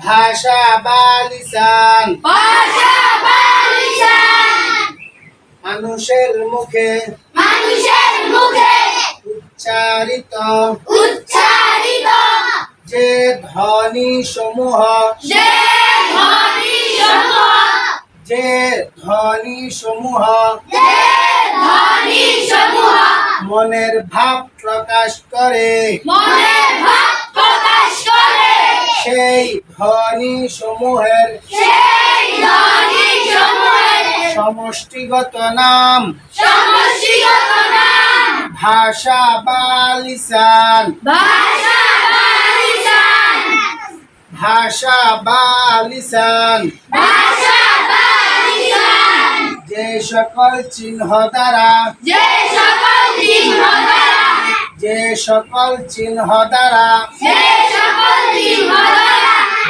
ভাষা বা লিসান মানুষের মুখে উচ্চারিত যে ধ্বনি সমূহ মনের ভাব প্রকাশ করে সেই ধ্বনি সমূহের সমষ্টিগত নাম ভাষা বা লিসান। ভাষা বা লিসান যে সকল চিহ্ন দ্বারা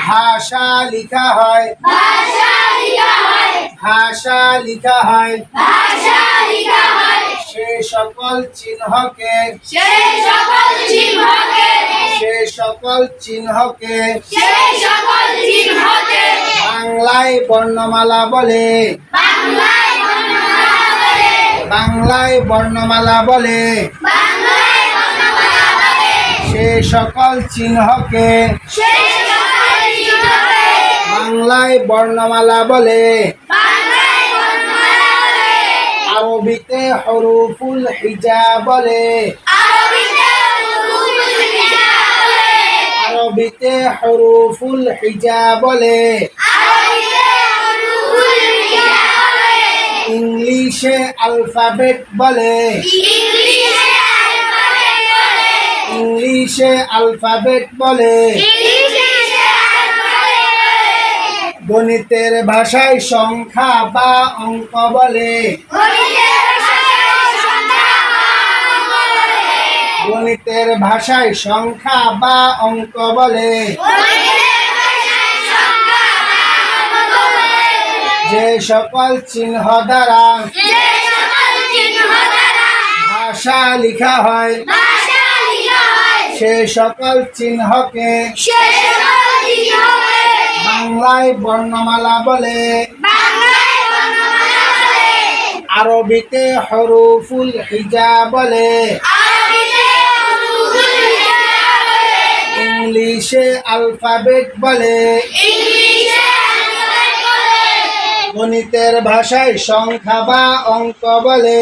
ভাষা লিখা হয় সে সকল চিহ্নকে বাংলায় বর্ণমালা বলে সে সকল চিহ্নকে বাংলায় বর্ণমালা বলে। আরবিতে হরুফুল হিজা বলে ইংলিশে আলফাবেট বলে গণিতের ভাষায় সংখ্যা বা অঙ্ক বলে যে সকল চিহ্ন দ্বারা ভাষা লিখা হয় সে সকল চিহ্নকে বাংলায় বর্ণমালা বলে। আরবিতে হরুফুল হিজা বলে ইংলিশে আলফাবেট বলে গণিতের ভাষায় সংখ্যা বা অঙ্ক বলে।